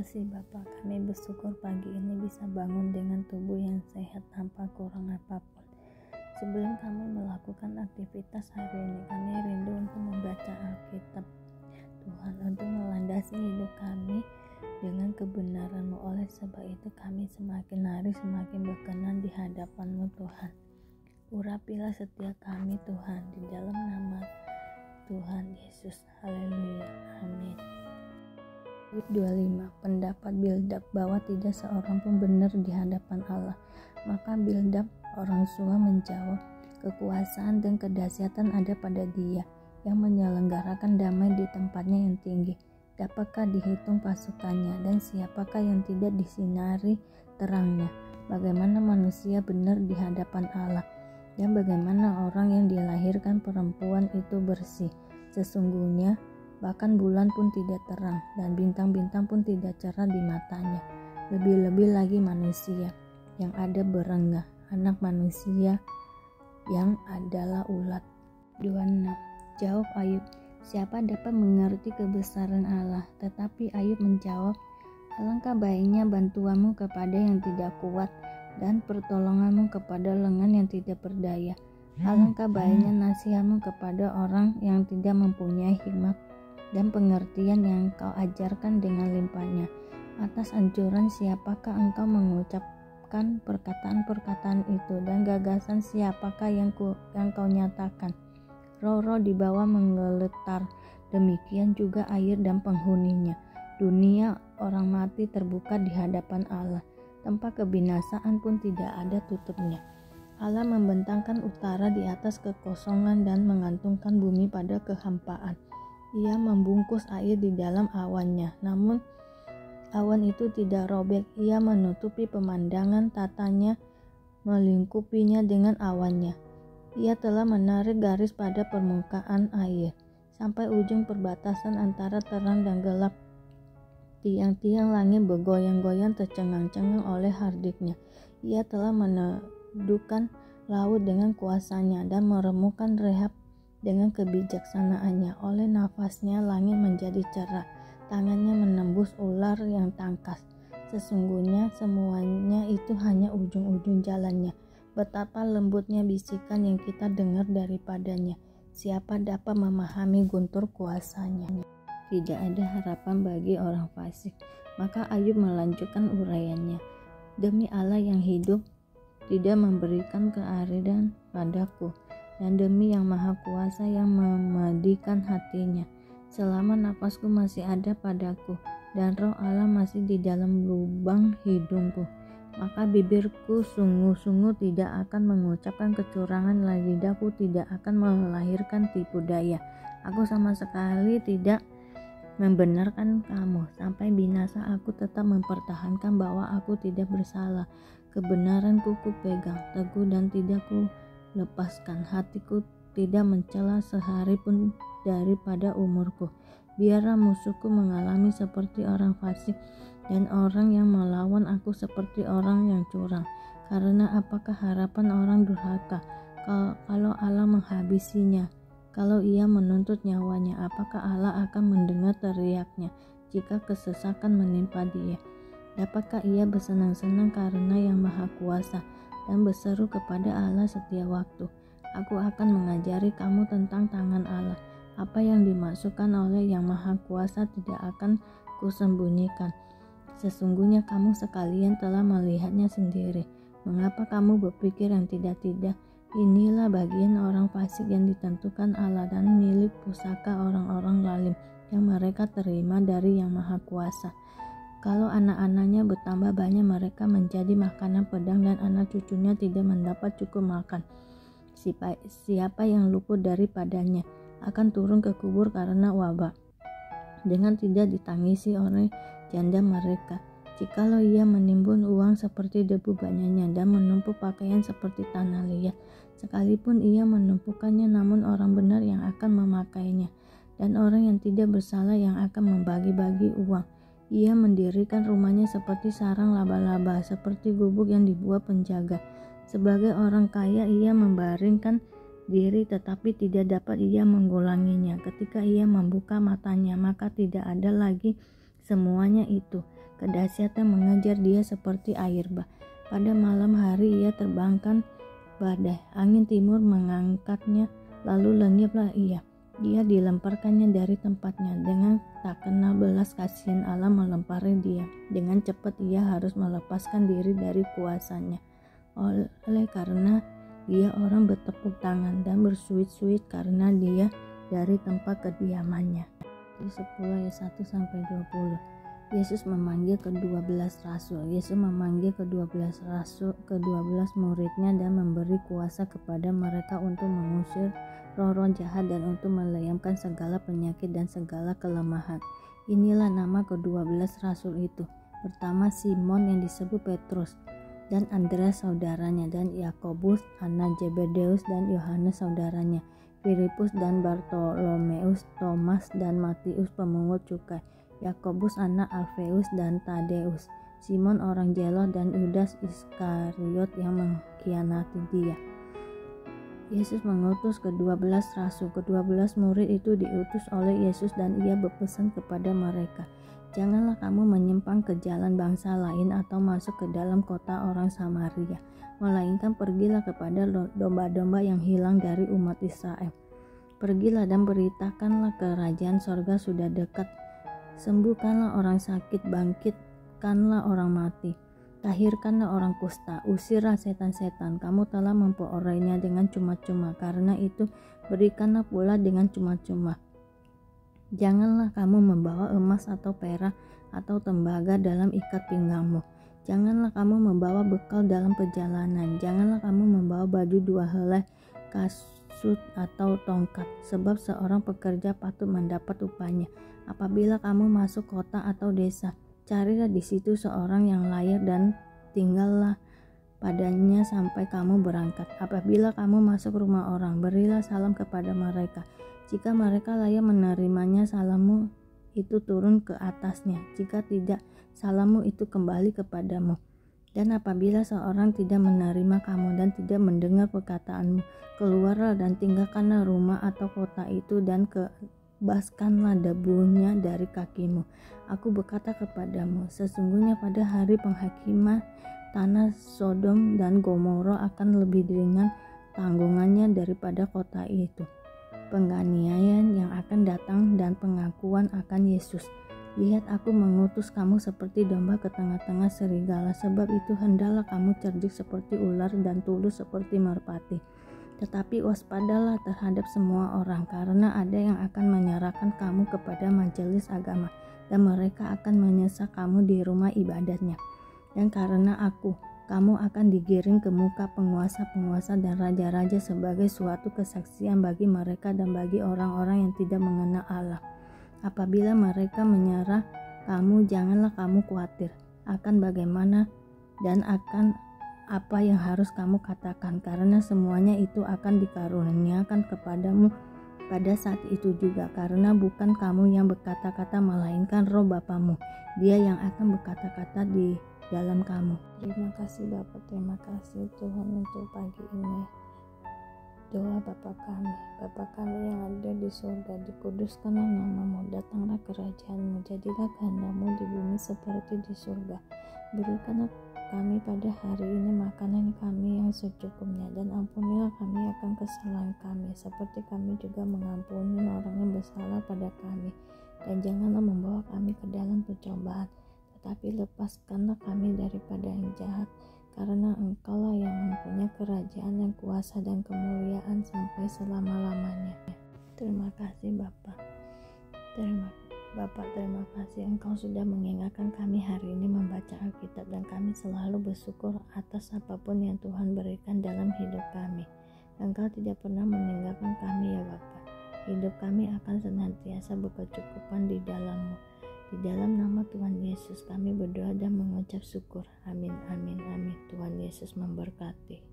kasih Bapa, kami bersyukur pagi ini bisa bangun dengan tubuh yang sehat tanpa kurang apapun. Sebelum kami melakukan aktivitas hari ini, kami rindu untuk membaca Alkitab Tuhan, untuk melandasi hidup kami dengan kebenaran-Mu. Oleh sebab itu kami semakin hari semakin berkenan di hadapan-Mu Tuhan. Urapilah setiap kami Tuhan, di dalam nama Tuhan Yesus. Haleluya. Amin. 25. Pendapat Bildad bahwa tidak seorang pun benar di hadapan Allah. Maka Bildad orang Sua menjawab, kekuasaan dan kedahsyatan ada pada Dia yang menyelenggarakan damai di tempatnya yang tinggi. Dapatkah dihitung pasukannya, dan siapakah yang tidak disinari terangnya? Bagaimana manusia benar di hadapan Allah, dan bagaimana orang yang dilahirkan perempuan itu bersih? Sesungguhnya bahkan bulan pun tidak terang, dan bintang-bintang pun tidak cerah di matanya. Lebih-lebih lagi manusia yang ada berengah, anak manusia yang adalah ulat. 26. Jawab Ayub, siapa dapat mengerti kebesaran Allah? Tetapi Ayub menjawab, alangkah baiknya bantuanmu kepada yang tidak kuat, dan pertolonganmu kepada lengan yang tidak berdaya. Alangkah baiknya nasihatmu kepada orang yang tidak mempunyai hikmat, dan pengertian yang kau ajarkan dengan limpahnya. Atas anjuran siapakah engkau mengucapkan perkataan-perkataan itu, dan gagasan siapakah yang kau nyatakan? Roh-roh di bawah menggeletar, demikian juga air dan penghuninya. Dunia orang mati terbuka di hadapan Allah, tempat kebinasaan pun tidak ada tutupnya. Allah membentangkan utara di atas kekosongan dan mengantungkan bumi pada kehampaan. Ia membungkus air di dalam awannya, namun awan itu tidak robek. Ia menutupi pemandangan tatanya, melingkupinya dengan awannya. Ia telah menarik garis pada permukaan air, sampai ujung perbatasan antara terang dan gelap. Tiang-tiang langit bergoyang-goyang tercengang-cengang oleh hardiknya. Ia telah meneduhkan laut dengan kuasanya, dan meremukkan Rehab dengan kebijaksanaannya. Oleh nafasnya langit menjadi cerah, tangannya menembus ular yang tangkas. Sesungguhnya semuanya itu hanya ujung-ujung jalannya. Betapa lembutnya bisikan yang kita dengar daripadanya. Siapa dapat memahami guntur kuasanya? Tidak ada harapan bagi orang fasik. Maka Ayub melanjutkan uraiannya, demi Allah yang hidup, tidak memberikan kearidan padaku, dan demi yang maha kuasa yang memedikan hatinya, selama nafasku masih ada padaku, dan roh Allah masih di dalam lubang hidungku, maka bibirku sungguh-sungguh tidak akan mengucapkan kecurangan, dan lidahku tidak akan melahirkan tipu daya. Aku sama sekali tidak membenarkan kamu. Sampai binasa aku tetap mempertahankan bahwa aku tidak bersalah. Kebenaranku kupegang teguh dan tidak ku lepaskan. Hatiku tidak mencela sehari pun daripada umurku. Biarlah musuhku mengalami seperti orang fasik, dan orang yang melawan aku seperti orang yang curang. Karena apakah harapan orang durhaka kalau Allah menghabisinya? Kalau ia menuntut nyawanya, apakah Allah akan mendengar teriaknya jika kesesakan menimpa dia? Dapatkah ia bersenang-senang karena yang maha kuasa, dan berseru kepada Allah setiap waktu? Aku akan mengajari kamu tentang tangan Allah. Apa yang dimaksudkan oleh yang maha kuasa tidak akan kusembunyikan. Sesungguhnya kamu sekalian telah melihatnya sendiri. Mengapa kamu berpikir yang tidak-tidak? Inilah bagian orang fasik yang ditentukan Allah, dan milik pusaka orang-orang zalim yang mereka terima dari yang maha kuasa. Kalau anak-anaknya bertambah banyak, mereka menjadi makanan pedang, dan anak cucunya tidak mendapat cukup makan. Siapa yang luput daripadanya akan turun ke kubur karena wabah, dengan tidak ditangisi oleh janda mereka. Jikalau ia menimbun uang seperti debu banyaknya, dan menumpuk pakaian seperti tanah liat, sekalipun ia menumpukannya, namun orang benar yang akan memakainya, dan orang yang tidak bersalah yang akan membagi-bagi uang. Ia mendirikan rumahnya seperti sarang laba-laba, seperti gubuk yang dibuat penjaga. Sebagai orang kaya ia membaringkan diri, tetapi tidak dapat ia menggulanginya. Ketika ia membuka matanya, maka tidak ada lagi semuanya itu. Kedahsyatan mengejar dia seperti air bah. Pada malam hari ia terbangkan badai, angin timur mengangkatnya, lalu lenyaplah ia. Dia dilemparkannya dari tempatnya. Dengan tak kenal belas kasihan Allah melempari dia. Dengan cepat ia harus melepaskan diri dari kuasanya. Oleh karena dia orang bertepuk tangan dan bersuit-suit karena dia dari tempat kediamannya. Di 10 ayat 1-20. Yesus memanggil ke-12 rasul. Yesus memanggil ke-12 rasul, ke-12 muridnya dan memberi kuasa kepada mereka untuk mengusir roh-roh jahat dan untuk melayamkan segala penyakit dan segala kelemahan. Inilah nama ke-12 rasul itu. Pertama Simon yang disebut Petrus dan Andreas saudaranya, dan Yakobus anak Zebedeus dan Yohanes saudaranya, Filipus dan Bartolomeus, Thomas dan Matius pemungut cukai, Yakobus anak Alfeus dan Tadeus, Simon orang Zealot dan Yudas Iskariot yang mengkhianati dia. Yesus mengutus ke-12 rasul. Ke-12 murid itu diutus oleh Yesus dan ia berpesan kepada mereka, janganlah kamu menyimpang ke jalan bangsa lain atau masuk ke dalam kota orang Samaria, melainkan pergilah kepada domba-domba yang hilang dari umat Israel. Pergilah dan beritakanlah kerajaan sorga sudah dekat. Sembuhkanlah orang sakit, bangkitkanlah orang mati, tahirkanlah orang kusta, usirlah setan-setan. Kamu telah memperolehnya dengan cuma-cuma, karena itu berikanlah pula dengan cuma-cuma. Janganlah kamu membawa emas atau perak atau tembaga dalam ikat pinggangmu. Janganlah kamu membawa bekal dalam perjalanan. Janganlah kamu membawa baju 2 helai, kasut atau tongkat, sebab seorang pekerja patut mendapat upahnya. Apabila kamu masuk kota atau desa, carilah di situ seorang yang layak dan tinggallah padanya sampai kamu berangkat. Apabila kamu masuk rumah orang, berilah salam kepada mereka. Jika mereka layak menerimanya, salammu itu turun ke atasnya. Jika tidak, salammu itu kembali kepadamu. Dan apabila seorang tidak menerima kamu dan tidak mendengar perkataanmu, keluarlah dan tinggalkanlah rumah atau kota itu dan kebaskanlah debunya dari kakimu. Aku berkata kepadamu, sesungguhnya pada hari penghakiman tanah Sodom dan Gomora akan lebih ringan tanggungannya daripada kota itu. Penganiayaan yang akan datang dan pengakuan akan Yesus. Lihat, aku mengutus kamu seperti domba ke tengah-tengah serigala, sebab itu hendaklah kamu cerdik seperti ular dan tulus seperti merpati. Tetapi waspadalah terhadap semua orang, karena ada yang akan menyerahkan kamu kepada majelis agama, dan mereka akan menyesak kamu di rumah ibadatnya. Dan karena aku, kamu akan digiring ke muka penguasa-penguasa dan raja-raja sebagai suatu kesaksian bagi mereka dan bagi orang-orang yang tidak mengenal Allah. Apabila mereka menyerah kamu, janganlah kamu khawatir akan bagaimana dan akan apa yang harus kamu katakan, karena semuanya itu akan dikaruniakan kepadamu pada saat itu juga, karena bukan kamu yang berkata-kata melainkan Roh Bapamu, Dia yang akan berkata-kata di dalam kamu. Terima kasih Bapa, terima kasih Tuhan untuk pagi ini. Doa Bapa kami yang ada di surga, dikuduskanlah namamu, datanglah kerajaanmu, jadilah kehendakmu di bumi seperti di surga. Berikanlah kami pada hari ini makanan kami yang secukupnya, dan ampunilah kami akan kesalahan kami, seperti kami juga mengampuni orang yang bersalah pada kami. Dan janganlah membawa kami ke dalam percobaan, tetapi lepaskanlah kami daripada yang jahat, karena Engkaulah yang mempunyai kerajaan dan kuasa dan kemuliaan sampai selama-lamanya. Terima kasih Bapa. Terima kasih Engkau sudah mengingatkan kami hari ini membaca Alkitab, dan kami selalu bersyukur atas apapun yang Tuhan berikan dalam hidup kami. Engkau tidak pernah meninggalkan kami ya Bapa. Hidup kami akan senantiasa berkecukupan di dalam-Mu. Di dalam nama Tuhan Yesus kami berdoa dan mengucap syukur. Amin, amin, amin. Tuhan Yesus memberkati.